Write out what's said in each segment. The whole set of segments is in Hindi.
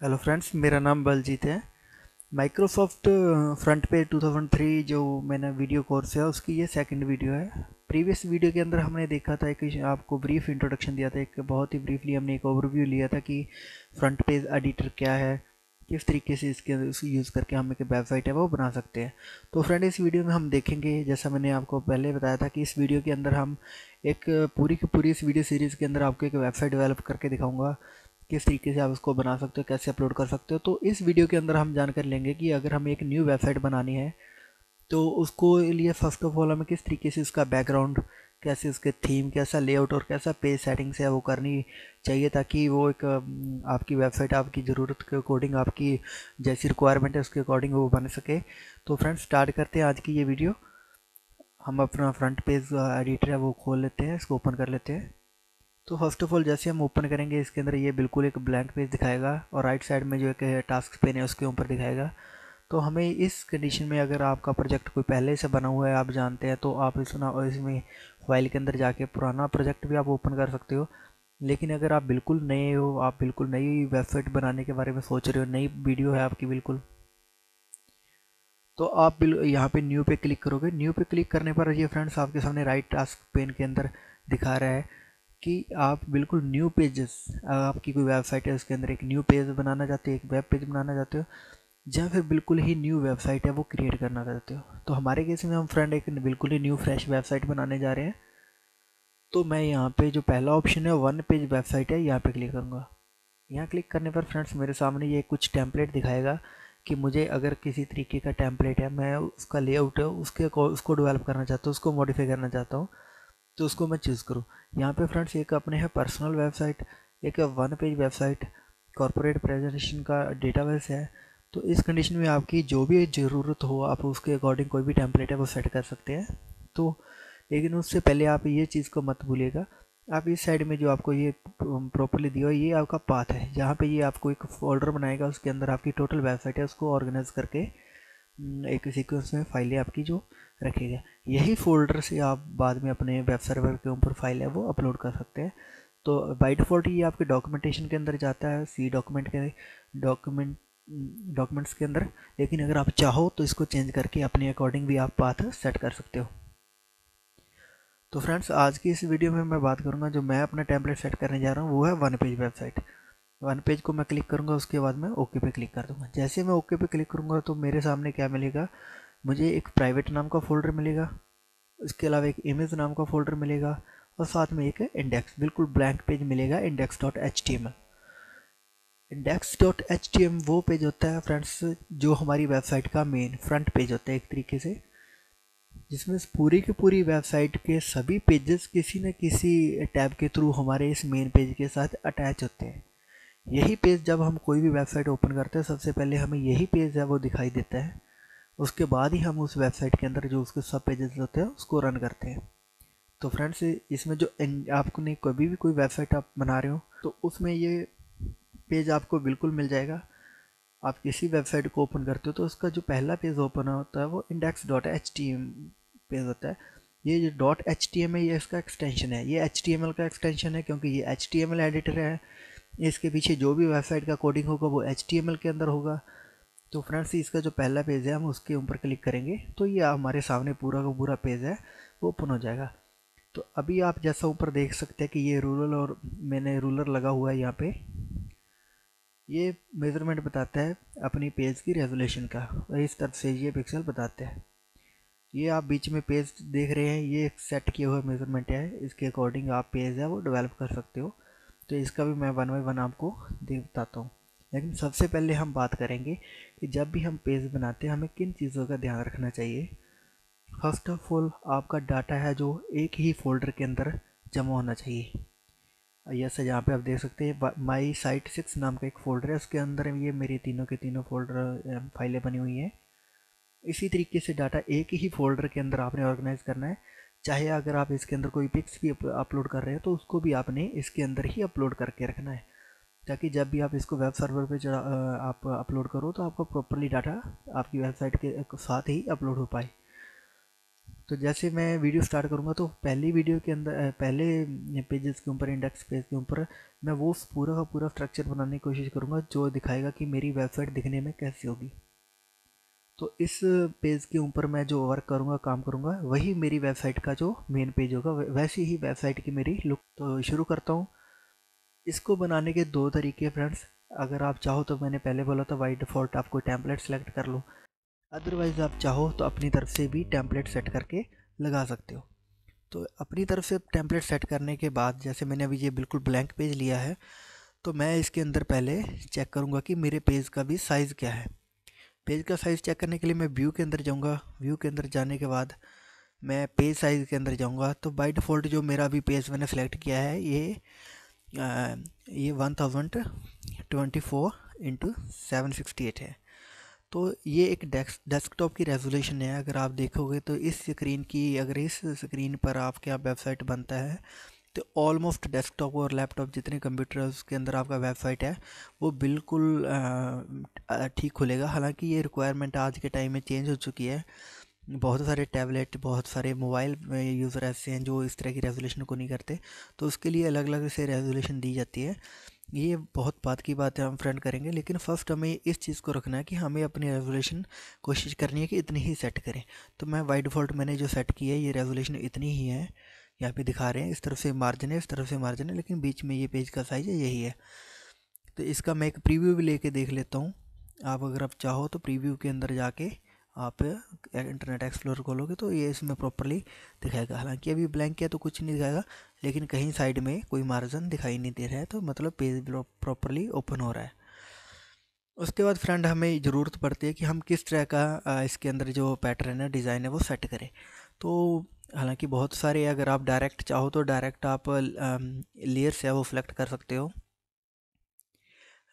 हेलो फ्रेंड्स, मेरा नाम बलजीत है। माइक्रोसॉफ्ट फ्रंट पेज 2003 जो मैंने वीडियो कोर्स है उसकी ये सेकंड वीडियो है। प्रीवियस वीडियो के अंदर हमने देखा था कि आपको ब्रीफ इंट्रोडक्शन दिया था, एक बहुत ही ब्रीफली हमने एक ओवरव्यू लिया था कि फ्रंट पेज एडिटर क्या है, किस तरीके से इसके यूज़ करके हम एक वेबसाइट है वो बना सकते हैं। तो फ्रेंड, इस वीडियो में हम देखेंगे, जैसा मैंने आपको पहले बताया था कि इस वीडियो के अंदर हम एक पूरी की पूरी इस वीडियो सीरीज़ के अंदर आपको एक वेबसाइट डेवलप करके दिखाऊंगा, किस तरीके से आप उसको बना सकते हो, कैसे अपलोड कर सकते हो। तो इस वीडियो के अंदर हम जानकारी लेंगे कि अगर हमें एक न्यू वेबसाइट बनानी है तो उसको लिए फर्स्ट ऑफ ऑल हमें किस तरीके से उसका बैकग्राउंड, कैसे उसके थीम, कैसा लेआउट और कैसा पेज सेटिंग्स है वो करनी चाहिए, ताकि वो एक आपकी वेबसाइट आपकी ज़रूरत के अकॉर्डिंग, आपकी जैसी रिक्वायरमेंट है उसके अकॉर्डिंग वो बन सके। तो फ्रेंड्स, स्टार्ट करते हैं आज की ये वीडियो। हम अपना फ्रंट पेज एडिटर है वो खोल लेते हैं, इसको ओपन कर लेते हैं। तो फर्स्ट ऑफ ऑल जैसे हम ओपन करेंगे, इसके अंदर ये बिल्कुल एक ब्लैंक पेज दिखाएगा और राइट साइड में जो एक टास्क पेन है उसके ऊपर दिखाएगा। तो हमें इस कंडीशन में, अगर आपका प्रोजेक्ट कोई पहले से बना हुआ है आप जानते हैं, तो आप इसमें फाइल के अंदर जाके पुराना प्रोजेक्ट भी आप ओपन कर सकते हो। लेकिन अगर आप बिल्कुल नए हो, आप बिल्कुल नई वेबसाइट बनाने के बारे में सोच रहे हो, नई वीडियो है आपकी बिल्कुल, तो आप यहाँ पे न्यू पे क्लिक करोगे। न्यू पे क्लिक करने पर ये फ्रेंड्स आपके सामने राइट टास्क पेन के अंदर दिखा रहा है कि आप बिल्कुल न्यू पेजेस, आपकी कोई वेबसाइट है उसके अंदर एक न्यू पेज बनाना चाहते हो, एक वेब पेज बनाना चाहते हो, या फिर बिल्कुल ही न्यू वेबसाइट है वो क्रिएट करना चाहते हो। तो हमारे केस में हम फ्रेंड एक बिल्कुल ही न्यू फ्रेश वेबसाइट बनाने जा रहे हैं। तो मैं यहाँ पे जो पहला ऑप्शन है वन पेज वेबसाइट है, यहाँ पे क्लिक करूँगा। यहाँ क्लिक करने पर फ्रेंड्स मेरे सामने ये कुछ टेम्पलेट दिखाएगा कि मुझे अगर किसी तरीके का टेम्पलेट है, मैं उसका लेआउट है उसको डेवलप करना चाहता हूँ, उसको मॉडिफाई करना चाहता हूँ, तो उसको मैं चूज़ करूँ। यहाँ पे फ्रेंड्स एक अपने है पर्सनल वेबसाइट, एक है one page website, corporate presentation का डेटाबेस है। तो इस कंडीशन में आपकी जो भी ज़रूरत हो आप उसके अकॉर्डिंग कोई भी टेम्पलेट है वो सेट कर सकते हैं। तो लेकिन उससे पहले आप ये चीज़ को मत भूलिएगा, आप इस साइड में जो आपको ये प्रॉपरली दिया हुआ है, ये आपका पाथ है जहाँ पे ये आपको एक फोल्डर बनाएगा, उसके अंदर आपकी टोटल वेबसाइट है उसको ऑर्गेनाइज करके एक सीक्वेंस में फाइलें आपकी जो रखेगा। यही फोल्डर से आप बाद में अपने वेब सर्वर के ऊपर फाइल है वो अपलोड कर सकते हैं। तो बाय डिफ़ॉल्ट ये आपके डॉक्यूमेंटेशन के अंदर जाता है, सी डॉक्यूमेंट के डॉक्यूमेंट्स के अंदर। लेकिन अगर आप चाहो तो इसको चेंज करके अपने अकॉर्डिंग भी आप पाथ सेट कर सकते हो। तो फ्रेंड्स, आज की इस वीडियो में मैं बात करूंगा, जो मैं अपना टेम्पलेट सेट करने जा रहा हूँ वो है one page website. One page को मैं क्लिक करूंगा, उसके बाद मैं ओके पे क्लिक कर दूंगा। जैसे मैं ओके पे क्लिक करूंगा तो मेरे सामने क्या मिलेगा, मुझे एक प्राइवेट नाम का फोल्डर मिलेगा, इसके अलावा एक इमेज नाम का फोल्डर मिलेगा और साथ में एक इंडेक्स, बिल्कुल ब्लैंक पेज मिलेगा, index.html। index.html वो पेज होता है फ्रेंड्स जो हमारी वेबसाइट का मेन फ्रंट पेज होता है एक तरीके से, जिसमें पूरी की पूरी वेबसाइट के सभी पेजेस किसी न किसी टैब के थ्रू हमारे इस मेन पेज के साथ अटैच होते हैं। यही पेज जब हम कोई भी वेबसाइट ओपन करते हैं सबसे पहले हमें यही पेज है वो दिखाई देता है, उसके बाद ही हम उस वेबसाइट के अंदर जो उसके सब पेजेस होते हैं उसको रन करते हैं। तो फ्रेंड्स, इसमें जो आपने कभी भी कोई वेबसाइट आप बना रहे हो तो उसमें ये पेज आपको बिल्कुल मिल जाएगा। आप किसी वेबसाइट को ओपन करते हो तो उसका जो पहला पेज ओपन होता है वो index.html पेज होता है। ये जो .html है ये इसका एक्सटेंशन है, ये HTML का एक्सटेंशन है क्योंकि ये HTML एडिटर है। इसके पीछे जो भी वेबसाइट का कोडिंग होगा वो HTML के अंदर होगा। तो फ्रेंड्स, इसका जो पहला पेज है हम उसके ऊपर क्लिक करेंगे तो ये हमारे सामने पूरा का पूरा पेज है वो ओपन हो जाएगा। तो अभी आप जैसा ऊपर देख सकते हैं कि ये रूलर, और मैंने रूलर लगा हुआ है यहाँ पे, ये मेज़रमेंट बताता है अपनी पेज की रेजोल्यूशन का, और इस तरफ से ये पिक्सल बताते हैं। ये आप बीच में पेज देख रहे हैं, ये एक सेट किया हुआ मेज़रमेंट है, इसके अकॉर्डिंग आप पेज है वो डेवलप कर सकते हो। तो इसका भी मैं वन बाई वन आपको बताता हूँ। लेकिन सबसे पहले हम बात करेंगे कि जब भी हम पेज बनाते हैं हमें किन चीज़ों का ध्यान रखना चाहिए। फर्स्ट ऑफ ऑल, आपका डाटा है जो एक ही फोल्डर के अंदर जमा होना चाहिए। जैसे यहाँ पे आप देख सकते हैं माई साइट 6 नाम का एक फ़ोल्डर है, उसके अंदर ये मेरी तीनों के तीनों फोल्डर फाइलें बनी हुई हैं। इसी तरीके से डाटा एक ही फोल्डर के अंदर आपने ऑर्गेनाइज करना है। चाहे अगर आप इसके अंदर कोई पिक्स भी अपलोड कर रहे हैं तो उसको भी आपने इसके अंदर ही अपलोड करके रखना है, ताकि जब भी आप इसको वेब सर्वर पे आप अपलोड करो तो आपका प्रॉपरली डाटा आपकी वेबसाइट के साथ ही अपलोड हो पाए। तो जैसे मैं वीडियो स्टार्ट करूँगा तो पहली वीडियो के अंदर पहले पेजेस के ऊपर, इंडेक्स पेज के ऊपर मैं वो पूरा का पूरा स्ट्रक्चर बनाने की कोशिश करूँगा जो दिखाएगा कि मेरी वेबसाइट दिखने में कैसी होगी। तो इस पेज के ऊपर मैं जो वर्क करूँगा, काम करूँगा, वही मेरी वेबसाइट का जो मेन पेज होगा, वैसी ही वेबसाइट की मेरी लुक। तो शुरू करता हूँ। इसको बनाने के दो तरीके फ्रेंड्स। अगर आप चाहो तो मैंने पहले बोला था बाई डिफ़ॉल्ट आपको टेम्पलेट सेलेक्ट कर लो, अदरवाइज़ आप चाहो तो अपनी तरफ से भी टेम्पलेट सेट करके लगा सकते हो। तो अपनी तरफ से टेम्पलेट सेट करने के बाद, जैसे मैंने अभी ये बिल्कुल ब्लैंक पेज लिया है, तो मैं इसके अंदर पहले चेक करूँगा कि मेरे पेज का भी साइज़ क्या है। पेज का साइज़ चेक करने के लिए मैं व्यू के अंदर जाऊँगा। व्यू के अंदर जाने के बाद मैं पेज साइज़ के अंदर जाऊँगा। तो बाय डिफ़ॉल्ट जो मेरा अभी पेज मैंने सेलेक्ट किया है ये 1024x768 है। तो ये एक डेस्कटॉप की रेजोल्यूशन है। अगर आप देखोगे तो इस स्क्रीन पर आपके यहाँ वेबसाइट बनता है तो ऑलमोस्ट डेस्कटॉप और लैपटॉप जितने कंप्यूटर है उसके अंदर आपका वेबसाइट है वो बिल्कुल ठीक खुलेगा। हालांकि ये रिक्वायरमेंट आज के टाइम में चेंज हो चुकी है। बहुत सारे टैबलेट, बहुत सारे मोबाइल यूज़र ऐसे हैं जो इस तरह की रेजोल्यूशन को नहीं करते, तो उसके लिए अलग अलग से रेजोल्यूशन दी जाती है। ये बहुत बात की बात है, हम फ्रेंड करेंगे, लेकिन फ़र्स्ट हमें इस चीज़ को रखना है कि हमें अपनी रेजोल्यूशन कोशिश करनी है कि इतनी ही सेट करें। तो मैं बाय डिफ़ॉल्ट मैंने जो सेट की है ये रेजोल्यूशन इतनी ही है। यहाँ पे दिखा रहे हैं, इस तरफ से मार्जिन है, इस तरफ से मार्जिन है, लेकिन बीच में ये पेज का साइज़ है, यही है। तो इसका मैं एक प्रीव्यू भी लेके देख लेता हूँ। अगर आप चाहो तो प्रीव्यू के अंदर जाके आप इंटरनेट एक्सप्लोरर खोलोगे तो ये इसमें प्रॉपरली दिखाएगा। हालांकि अभी ब्लैंक है तो कुछ नहीं दिखाएगा, लेकिन कहीं साइड में कोई मार्जिन दिखाई नहीं दे रहा है, तो मतलब पेज प्रॉपरली ओपन हो रहा है। उसके बाद फ्रेंड हमें ज़रूरत पड़ती है कि हम किस तरह का इसके अंदर जो पैटर्न है, डिज़ाइन है, वो सेट करें। तो हालांकि बहुत सारे, अगर आप डायरेक्ट चाहो तो डायरेक्ट आप लेयर्स है वो सिलेक्ट कर सकते हो।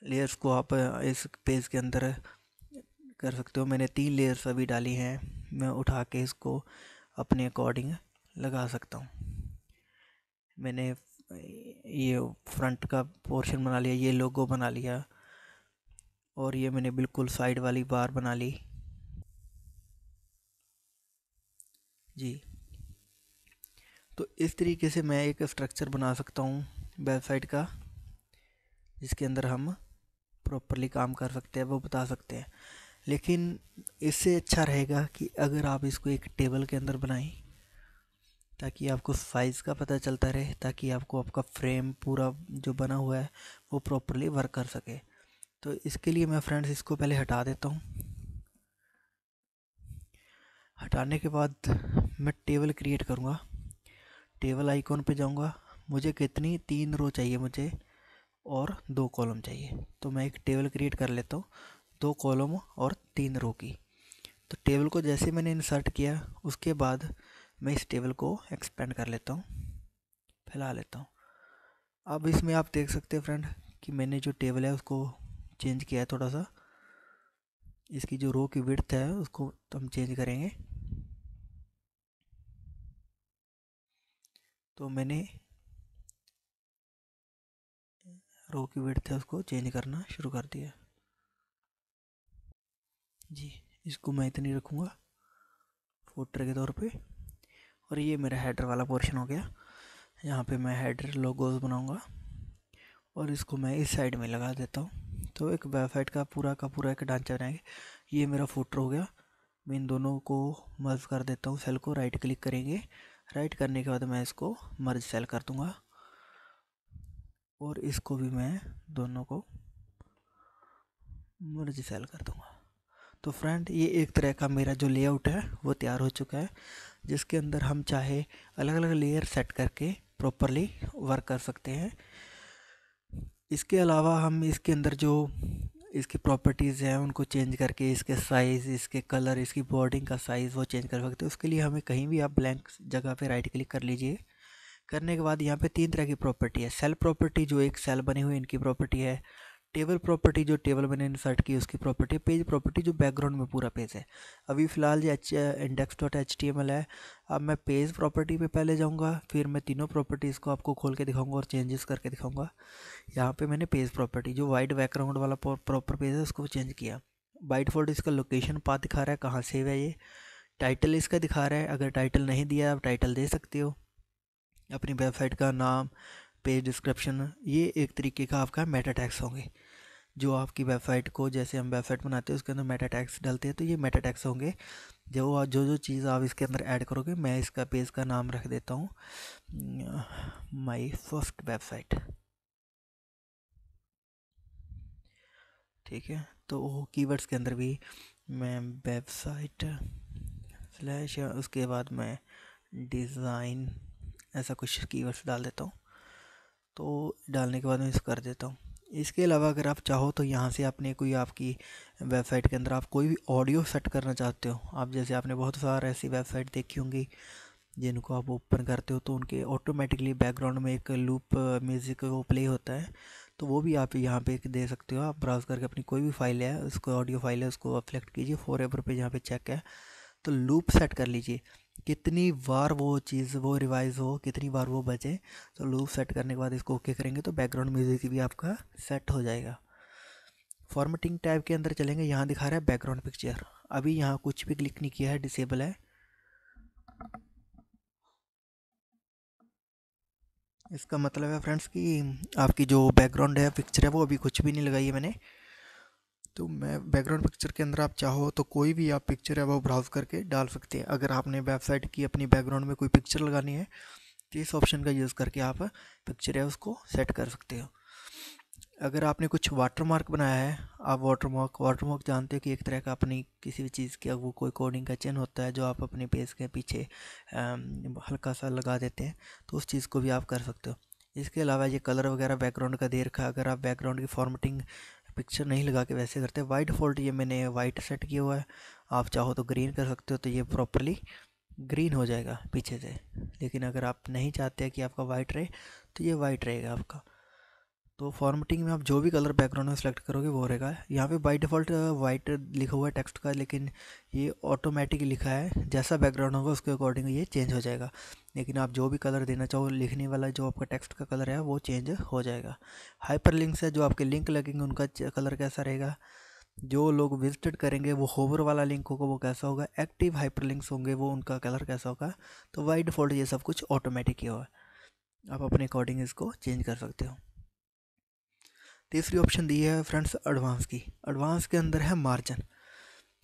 लेयर्स को आप इस पेज के अंदर कर सकते हो। मैंने 3 लेयर्स अभी डाली हैं, मैं उठा के इसको अपने अकॉर्डिंग लगा सकता हूँ। मैंने ये फ्रंट का पोर्शन बना लिया, ये लोगो बना लिया, और ये मैंने बिल्कुल साइड वाली बार बना ली जी। तो इस तरीके से मैं एक स्ट्रक्चर बना सकता हूँ वेबसाइट का, जिसके अंदर हम प्रॉपरली काम कर सकते हैं, वो बता सकते हैं। लेकिन इससे अच्छा रहेगा कि अगर आप इसको एक टेबल के अंदर बनाएं, ताकि आपको साइज़ का पता चलता रहे, ताकि आपको आपका फ्रेम पूरा जो बना हुआ है वो प्रॉपरली वर्क कर सके। तो इसके लिए मैं फ्रेंड्स इसको पहले हटा देता हूँ। हटाने के बाद मैं टेबल क्रिएट करूँगा। टेबल आइकॉन पे जाऊँगा। मुझे कितनी 3 रो चाहिए मुझे, और 2 कॉलम चाहिए। तो मैं एक टेबल क्रिएट कर लेता हूँ 2 कॉलम और 3 रो की। तो टेबल को जैसे मैंने इंसर्ट किया, उसके बाद मैं इस टेबल को एक्सपेंड कर लेता हूँ, फैला लेता हूँ। अब इसमें आप देख सकते हैं फ्रेंड कि मैंने जो टेबल है उसको चेंज किया है थोड़ा सा। इसकी जो रो की विड्थ है उसको तो हम चेंज करेंगे। तो मैंने रो की विड्थ है उसको चेंज करना शुरू कर दिया जी। इसको मैं इतनी रखूँगा फुटर के तौर पे। और ये मेरा हेडर वाला पोर्शन हो गया। यहाँ पे मैं हेडर लोगोस बनाऊँगा और इसको मैं इस साइड में लगा देता हूँ। तो एक वेबसाइट का पूरा एक ढांचा बनाएंगे। ये मेरा फुटर हो गया। मैं इन दोनों को मर्ज कर देता हूँ। सेल को राइट क्लिक करेंगे, राइट करने के बाद मैं इसको मर्ज सेल कर दूँगा, और इसको भी मैं दोनों को मर्ज सेल कर दूँगा। तो फ्रेंड ये एक तरह का मेरा जो लेआउट है वो तैयार हो चुका है, जिसके अंदर हम चाहे अलग अलग लेयर सेट करके प्रॉपरली वर्क कर सकते हैं। इसके अलावा हम इसके अंदर जो इसकी प्रॉपर्टीज़ हैं उनको चेंज करके इसके साइज़, इसके कलर, इसकी बॉर्डिंग का साइज़ वो चेंज कर सकते हैं। उसके लिए हमें कहीं भी आप ब्लैंक जगह पे राइट क्लिक कर लीजिए। करने के बाद यहाँ पे 3 तरह की प्रॉपर्टी है। सेल प्रॉपर्टी जो एक सेल बनी हुई इनकी प्रॉपर्टी है। टेबल प्रॉपर्टी जो टेबल मैंने इंसर्ट की उसकी प्रॉपर्टी है। पेज प्रॉपर्टी जो बैकग्राउंड में पूरा पेज है। अभी फ़िलहाल ये index.html है। अब मैं पेज प्रॉपर्टी पे पहले जाऊंगा, फिर मैं तीनों प्रॉपर्टीज़ को आपको खोल के दिखाऊंगा और चेंजेस करके दिखाऊंगा। यहाँ पे मैंने पेज प्रॉपर्टी जो वाइट बैकग्राउंड वाला प्रॉपर पेज है उसको चेंज किया। बाय डिफ़ॉल्ट इसका लोकेशन पाथ दिखा रहा है, कहाँ सेव है ये, टाइटल इसका दिखा रहा है, अगर टाइटल नहीं दिया आप टाइटल दे सकते हो, अपनी वेबसाइट का नाम, पेज डिस्क्रिप्शन, ये एक तरीके का आपका मेटा टैग्स होंगे जो आपकी वेबसाइट को, जैसे हम वेबसाइट बनाते हैं उसके अंदर मेटा टैग्स डालते हैं, तो ये मेटा टैग्स होंगे जो जो जो चीज़ आप इसके अंदर ऐड करोगे। मैं इसका पेज का नाम रख देता हूँ माय फर्स्ट वेबसाइट, ठीक है। तो कीवर्ड्स के अंदर भी मैं वेबसाइट स्लैश, उसके बाद मैं डिज़ाइन, ऐसा कुछ कीवर्ड्स डाल देता हूँ। तो डालने के बाद मैं इसको कर देता हूँ। इसके अलावा अगर आप चाहो तो यहाँ से आपने कोई, आपकी वेबसाइट के अंदर आप कोई भी ऑडियो सेट करना चाहते हो, आप जैसे आपने बहुत सारे ऐसी वेबसाइट देखी होंगी जिनको आप ओपन करते हो तो उनके ऑटोमेटिकली बैकग्राउंड में एक लूप म्यूज़िक वो प्ले होता है, तो वो भी आप यहाँ पे दे सकते हो। आप ब्राउज़ करके अपनी कोई भी फाइल है, उसको ऑडियो फाइल है, उसको आप सेलेक्ट कीजिए, फॉरएवर पे जहाँ पे चेक है, तो लूप सेट कर लीजिए, कितनी बार वो चीज़ वो रिवाइज हो, कितनी बार वो बचे। तो लूप सेट करने के बाद इसको ओके करेंगे तो बैकग्राउंड म्यूज़िक भी आपका सेट हो जाएगा। फॉर्मेटिंग टैब के अंदर चलेंगे, यहाँ दिखा रहा है बैकग्राउंड पिक्चर, अभी यहाँ कुछ भी क्लिक नहीं किया है, डिसेबल है। इसका मतलब है फ्रेंड्स कि आपकी जो बैकग्राउंड है पिक्चर है वो अभी कुछ भी नहीं लगाई है मैंने। तो मैं बैकग्राउंड पिक्चर के अंदर आप चाहो तो कोई भी आप पिक्चर है वो ब्राउज़ करके डाल सकते हैं। अगर आपने वेबसाइट की अपनी बैकग्राउंड में कोई पिक्चर लगानी है तो इस ऑप्शन का यूज़ करके आप पिक्चर है उसको सेट कर सकते हो। अगर आपने कुछ वाटरमार्क बनाया है, आप वाटरमार्क जानते हो कि एक तरह का अपनी किसी भी चीज़ का वो कोई कोडिंग का चिन्ह होता है जो आप अपने पेज के पीछे हल्का सा लगा देते हैं, तो उस चीज़ को भी आप कर सकते हो। इसके अलावा ये कलर वगैरह बैकग्राउंड का दे रखा है, अगर आप बैकग्राउंड की फॉर्मेटिंग पिक्चर नहीं लगा के वैसे करते हैं, बाय डिफ़ॉल्ट ये मैंने वाइट सेट किया हुआ है, आप चाहो तो ग्रीन कर सकते हो, तो ये प्रॉपरली ग्रीन हो जाएगा पीछे से। लेकिन अगर आप नहीं चाहते कि आपका वाइट रहे तो ये वाइट रहेगा आपका। तो फॉर्मेटिंग में आप जो भी कलर बैकग्राउंड में सेलेक्ट करोगे वो रहेगा। यहाँ पे बाय डिफ़ॉल्ट वाइट लिखा हुआ है टेक्स्ट का, लेकिन ये ऑटोमेटिक लिखा है, जैसा बैकग्राउंड होगा उसके अकॉर्डिंग ये चेंज हो जाएगा। लेकिन आप जो भी कलर देना चाहो, लिखने वाला जो आपका टेक्स्ट का कलर है वो चेंज हो जाएगा। हाइपर लिंक्स है, जो आपके लिंक लगेंगे उनका कलर कैसा रहेगा, जो लोग विजिटेड करेंगे वो होवर वाला लिंक होगा वो कैसा होगा, एक्टिव हाइपर लिंक्स होंगे वो उनका कलर कैसा होगा। तो बाय डिफ़ॉल्ट ये सब कुछ ऑटोमेटिक ही होगा, आप अपने अकॉर्डिंग इसको चेंज कर सकते हो। तीसरी ऑप्शन दी है फ्रेंड्स एडवांस की। एडवांस के अंदर है मार्जिन,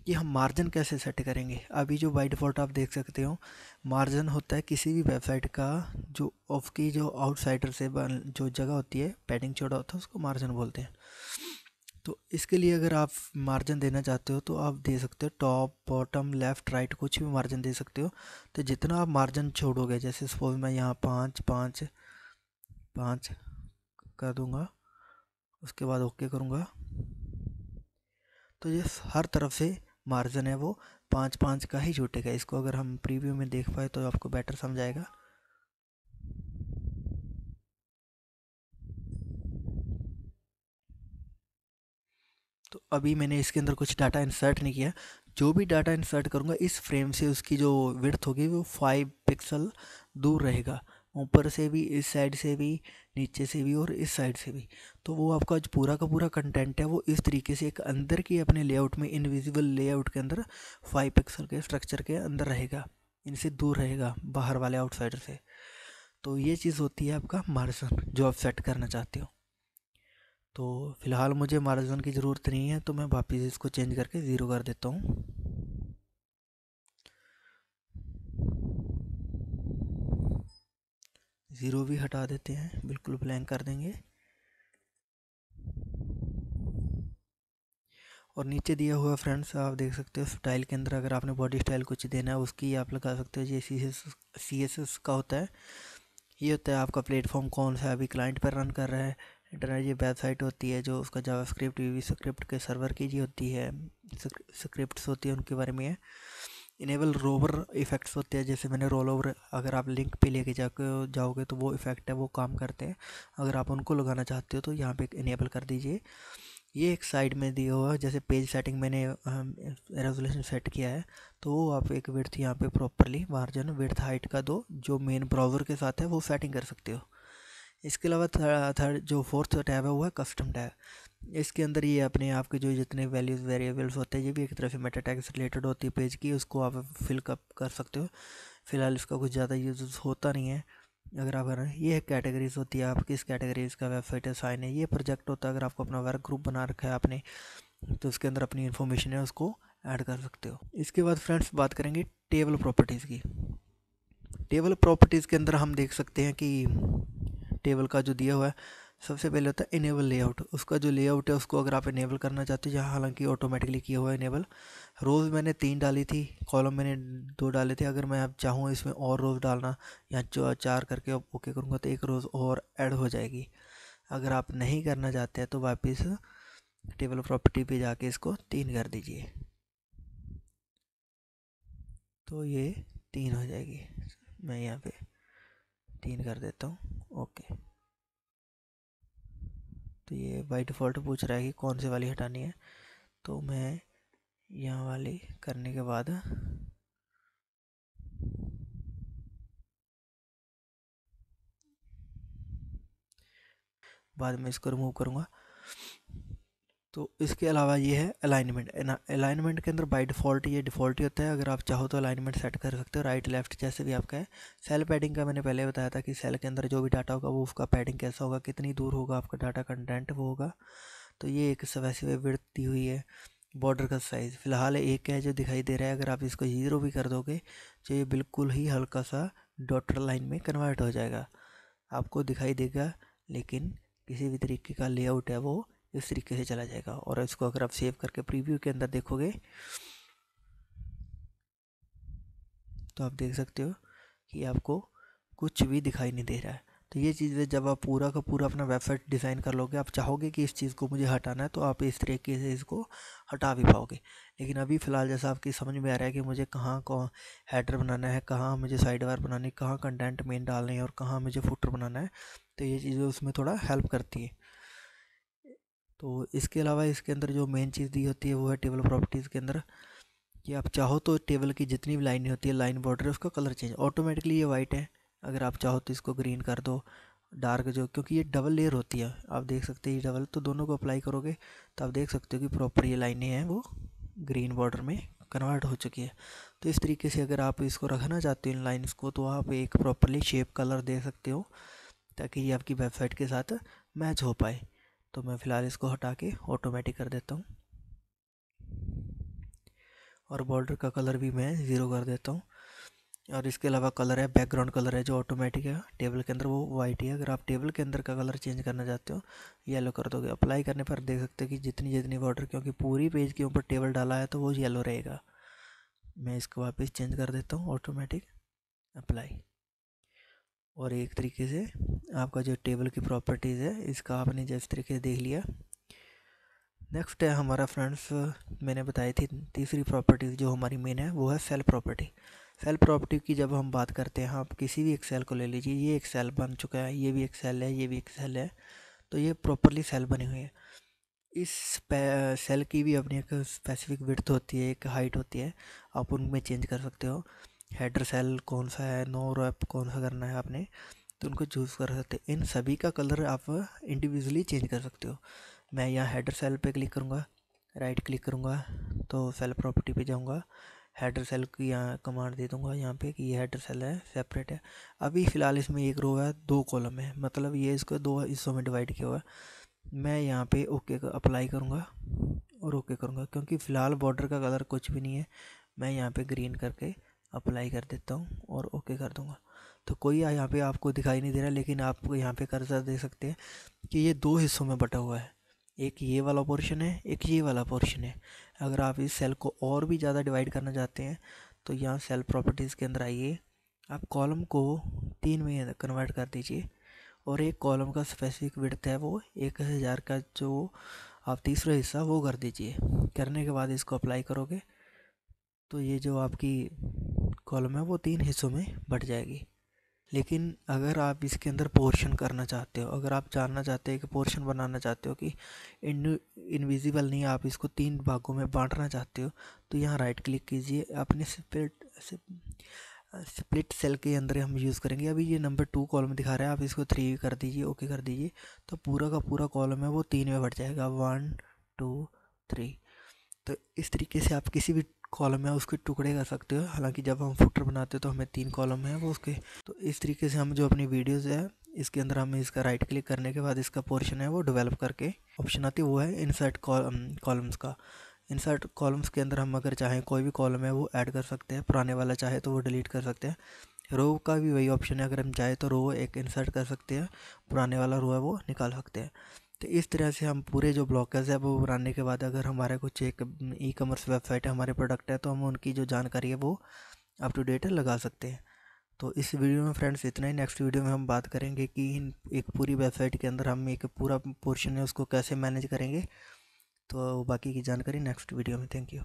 कि हम मार्जिन कैसे सेट करेंगे। अभी जो बाय डिफ़ॉल्ट आप देख सकते हो मार्जिन होता है किसी भी वेबसाइट का, जो ऑफ की जो आउटसाइडर से जो जगह होती है, पैडिंग छोटा होता है, उसको मार्जिन बोलते हैं। तो इसके लिए अगर आप मार्जिन देना चाहते हो तो आप दे सकते हो टॉप, बॉटम, लेफ़्ट, राइट, कुछ भी मार्जिन दे सकते हो। तो जितना आप मार्जिन छोड़ोगे, जैसे सपोज मैं यहाँ 5 5 5 कर दूँगा, उसके बाद ओके करूँगा, तो ये हर तरफ से मार्जिन है वो 5 5 का ही छूटेगा। इसको अगर हम प्रीव्यू में देख पाए तो आपको बेटर समझ आएगा। तो अभी मैंने इसके अंदर कुछ डाटा इंसर्ट नहीं किया, जो भी डाटा इंसर्ट करूँगा इस फ्रेम से उसकी जो विड्थ होगी वो 5 पिक्सल दूर रहेगा, ऊपर से भी, इस साइड से भी, नीचे से भी और इस साइड से भी। तो वो आपका जो पूरा का पूरा कंटेंट है वो इस तरीके से एक अंदर की अपने लेआउट में, इनविजिबल लेआउट के अंदर 5 पिक्सल के स्ट्रक्चर के अंदर रहेगा, इनसे दूर रहेगा बाहर वाले आउटसाइडर से। तो ये चीज़ होती है आपका मार्जिन जो आप सेट करना चाहते हो। तो फ़िलहाल मुझे मार्जिन की ज़रूरत नहीं है, तो मैं वापस इसको चेंज करके ज़ीरो कर देता हूँ। ज़ीरो भी हटा देते हैं, बिल्कुल ब्लैंक कर देंगे। और नीचे दिया हुआ फ्रेंड्स आप देख सकते हो स्टाइल के अंदर, अगर आपने बॉडी स्टाइल कुछ देना है उसकी आप लगा सकते हो। ये CSS का होता है, ये होता है आपका प्लेटफॉर्म कौन सा अभी क्लाइंट पर रन कर रहा है। इंटरनेट ये वेबसाइट होती है जो उसका जावास्क्रिप्ट, वीवी स्क्रिप्ट के सर्वर की जी होती है, स्क्रिप्ट्स होती है उनके बारे में है। इनेबल रोवर इफ़ेक्ट्स होते हैं, जैसे मैंने रोल ओवर, अगर आप लिंक पे लेके जाओगे तो वो इफ़ेक्ट है वो काम करते हैं, अगर आप उनको लगाना चाहते हो तो यहाँ पे इनेबल कर दीजिए। ये एक साइड में दिया हुआ है, जैसे पेज सेटिंग मैंने रेजोल्यूशन सेट किया है, तो वो आप एक विड्थ यहाँ पे प्रॉपरली मार्जिन विड्थ हाइट का दो, जो मेन ब्राउज़र के साथ है वो सेटिंग कर सकते हो। इसके अलावा थर्ड जो फोर्थ टैब है वो है कस्टम टैब। इसके अंदर ये अपने आप के जो जितने वैल्यूज़ वेरिएबल्स होते हैं ये भी एक तरह से मेटा टैग से रिलेटेड होती है पेज की, उसको आप फिल कर सकते हो। फिलहाल इसका कुछ ज़्यादा यूज होता नहीं है। अगर आप ये कैटेगरीज होती है, आप किस कैटेगरीज का वेबसाइट है साइन है। ये प्रोजेक्ट होता है, अगर आपको अपना वर्क ग्रुप बना रखा है आपने तो उसके अंदर अपनी इन्फॉर्मेशन है उसको ऐड कर सकते हो। इसके बाद फ्रेंड्स बात करेंगे टेबल प्रॉपर्टीज़ की। टेबल प्रॉपर्टीज़ के अंदर हम देख सकते हैं कि टेबल का जो दिया हुआ है सबसे पहले होता है इनेबल लेआउट। उसका जो लेआउट है उसको अगर आप इनेबल करना चाहते हो, जहाँ हालांकि ऑटोमेटिकली किया हुआ है इनेबल। रोज़ मैंने 3 डाली थी, कॉलम मैंने 2 डाले थे। अगर मैं अब चाहूँ इसमें और रोज़ डालना, या जो 4 करके ओके करूँगा तो एक रोज़ और ऐड हो जाएगी। अगर आप नहीं करना चाहते हैं तो वापस टेबल प्रॉपर्टी पे जाके इसको 3 कर दीजिए, तो ये 3 हो जाएगी। मैं यहाँ पे 3 कर देता हूँ, ओके। तो ये बाय डिफ़ॉल्ट पूछ रहा है कि कौन सी वाली हटानी है, तो मैं यहाँ वाली करने के बाद में इसको रिमूव करूँगा। तो इसके अलावा ये है अलाइनमेंट। अलाइनमेंट के अंदर बाय डिफ़ॉल्ट ये डिफ़ॉल्ट ही होता है। अगर आप चाहो तो अलाइनमेंट सेट कर सकते हो, राइट लेफ्ट जैसे भी आपका है। सेल पैडिंग का मैंने पहले बताया था कि सेल के अंदर जो भी डाटा होगा वो उसका पैडिंग कैसा होगा, कितनी दूर होगा आपका डाटा कंटेंट वो होगा। तो ये एक वैसे विड्थ दी हुई है। बॉर्डर का साइज़ फ़िलहाल एक है जो दिखाई दे रहा है। अगर आप इसको 0 भी कर दोगे तो ये बिल्कुल ही हल्का सा डॉटेड लाइन में कन्वर्ट हो जाएगा, आपको दिखाई देगा। लेकिन किसी भी तरीके का लेआउट है वो इस तरीके से चला जाएगा। और इसको अगर आप सेव करके प्रीव्यू के अंदर देखोगे तो आप देख सकते हो कि आपको कुछ भी दिखाई नहीं दे रहा है। तो ये चीज़ें जब आप पूरा का पूरा अपना वेबसाइट डिज़ाइन कर लोगे, आप चाहोगे कि इस चीज़ को मुझे हटाना है, तो आप इस तरीके से इसको हटा भी पाओगे। लेकिन अभी फ़िलहाल जैसा आपकी समझ में आ रहा है कि मुझे कहाँ कौन हेडर बनाना है, कहाँ मुझे साइड बार बनानी है, कहाँ कंटेंट मेन डालने हैं और कहाँ मुझे फुटर बनाना है, तो ये चीज़ें उसमें थोड़ा हेल्प करती है। तो इसके अलावा इसके अंदर जो मेन चीज़ दी होती है वो है टेबल प्रॉपर्टीज़ के अंदर कि आप चाहो तो टेबल की जितनी भी लाइनें होती है, लाइन बॉर्डर है, उसका कलर चेंज ऑटोमेटिकली ये वाइट है। अगर आप चाहो तो इसको ग्रीन कर दो, डार्क जो, क्योंकि ये डबल लेयर होती है, आप देख सकते हैं ये डबल, तो दोनों को अप्लाई करोगे तो आप देख सकते हो कि प्रॉपर ये लाइनें हैं वो ग्रीन बॉर्डर में कन्वर्ट हो चुकी है। तो इस तरीके से अगर आप इसको रखना चाहते हो इन लाइन्स को, तो आप एक प्रॉपरली शेप कलर दे सकते हो ताकि ये आपकी वेबसाइट के साथ मैच हो पाए। तो मैं फ़िलहाल इसको हटा के ऑटोमेटिक कर देता हूँ और बॉर्डर का कलर भी मैं 0 कर देता हूँ। और इसके अलावा कलर है, बैकग्राउंड कलर है जो ऑटोमेटिक है टेबल के अंदर, वो वाइट है। अगर आप टेबल के अंदर का कलर चेंज करना चाहते हो येलो कर दोगे। अप्लाई करने पर देख सकते हो कि जितनी जितनी बॉर्डर, क्योंकि पूरी पेज के ऊपर टेबल डाला है तो वो येलो रहेगा। मैं इसको वापस चेंज कर देता हूँ ऑटोमेटिक, अप्लाई। और एक तरीके से आपका जो टेबल की प्रॉपर्टीज़ है इसका आपने जिस तरीके से देख लिया। नेक्स्ट है हमारा फ्रेंड्स, मैंने बताई थी तीसरी प्रॉपर्टी जो हमारी मेन है वो है सेल प्रॉपर्टी। सेल प्रॉपर्टी की जब हम बात करते हैं, आप किसी भी एक सेल को ले लीजिए, ये एक सेल बन चुका है, ये भी एक सेल है, ये भी एक सेल है, तो ये प्रॉपरली सेल बनी हुई है। इस सेल की भी अपनी एक स्पेसिफिक विड्थ होती है, एक हाइट होती है, आप उनमें चेंज कर सकते हो। हेडर सेल कौन सा है, नो रैप कौन सा करना है आपने, तो उनको चूज़ कर सकते हैं। इन सभी का कलर आप इंडिविजुअली चेंज कर सकते हो। मैं यहाँ हेडर सेल पे क्लिक करूँगा, राइट क्लिक करूँगा तो सेल प्रॉपर्टी पे जाऊँगा, हेडर सेल की यहाँ कमांड दे दूँगा यहाँ पे कि ये हेडर सेल है, सेपरेट है। अभी फ़िलहाल इसमें एक रो है, 2 कॉलम है, मतलब ये इसको 2 हिस्सों में डिवाइड किया हुआ है। मैं यहाँ पे ओके अप्लाई करूँगा और ओके करूँगा, क्योंकि फ़िलहाल बॉर्डर का कलर कुछ भी नहीं है। मैं यहाँ पे ग्रीन करके अप्लाई कर देता हूँ और ओके कर दूँगा। तो कोई यहाँ पे आपको दिखाई नहीं दे रहा, लेकिन आप यहाँ पे कर्सर देख सकते हैं कि ये 2 हिस्सों में बटा हुआ है, एक ये वाला पोर्शन है, एक ये वाला पोर्शन है। अगर आप इस सेल को और भी ज़्यादा डिवाइड करना चाहते हैं तो यहाँ सेल प्रॉपर्टीज़ के अंदर आइए, आप कॉलम को 3 में कन्वर्ट कर दीजिए और एक कॉलम का स्पेसिफिक विड्थ है वो 1000 का, जो आप तीसरा हिस्सा वो कर दीजिए। करने के बाद इसको अप्लाई करोगे तो ये जो आपकी कॉलम है वो 3 हिस्सों में बट जाएगी। लेकिन अगर आप इसके अंदर पोर्शन करना चाहते हो, अगर आप जानना चाहते हो कि पोर्शन बनाना चाहते हो कि इनविजिबल नहीं, आप इसको 3 भागों में बांटना चाहते हो, तो यहाँ राइट क्लिक कीजिए, अपने स्प्लिट सेल के अंदर हम यूज़ करेंगे। अभी ये नंबर 2 कॉलम दिखा रहा है, आप इसको 3 कर दीजिए, ओके कर दीजिए, तो पूरा का पूरा कॉलम है वो 3 में बढ़ जाएगा, 1 2 3। तो इस तरीके से आप किसी भी कॉलम में उसके टुकड़े कर सकते हो। हालांकि जब हम फुटर बनाते हो तो हमें 3 कॉलम है वो उसके। तो इस तरीके से हम जो अपनी वीडियोज़ है इसके अंदर हम इसका राइट क्लिक करने के बाद इसका पोर्शन है वो डेवलप करके ऑप्शन आती है वो है इंसर्ट कॉलम्स का। इंसर्ट कॉलम्स के अंदर हम अगर चाहें कोई भी कॉलम है वो ऐड कर सकते हैं, पुराने वाला चाहे तो वो डिलीट कर सकते हैं। रो का भी वही ऑप्शन है, अगर हम चाहे तो रो एक इंसर्ट कर सकते हैं, पुराने वाला रो है वो निकाल सकते हैं। तो इस तरह से हम पूरे जो ब्लॉकर्स है वो बनाने के बाद अगर हमारा कुछ एक ई कॉमर्स वेबसाइट है, हमारे प्रोडक्ट है, तो हम उनकी जो जानकारी है वो अप टू डेट लगा सकते हैं। तो इस वीडियो में फ्रेंड्स इतना ही। नेक्स्ट वीडियो में हम बात करेंगे कि एक पूरी वेबसाइट के अंदर हम एक पूरा पोर्शन है उसको कैसे मैनेज करेंगे। तो बाकी की जानकारी नेक्स्ट वीडियो में। Thank you.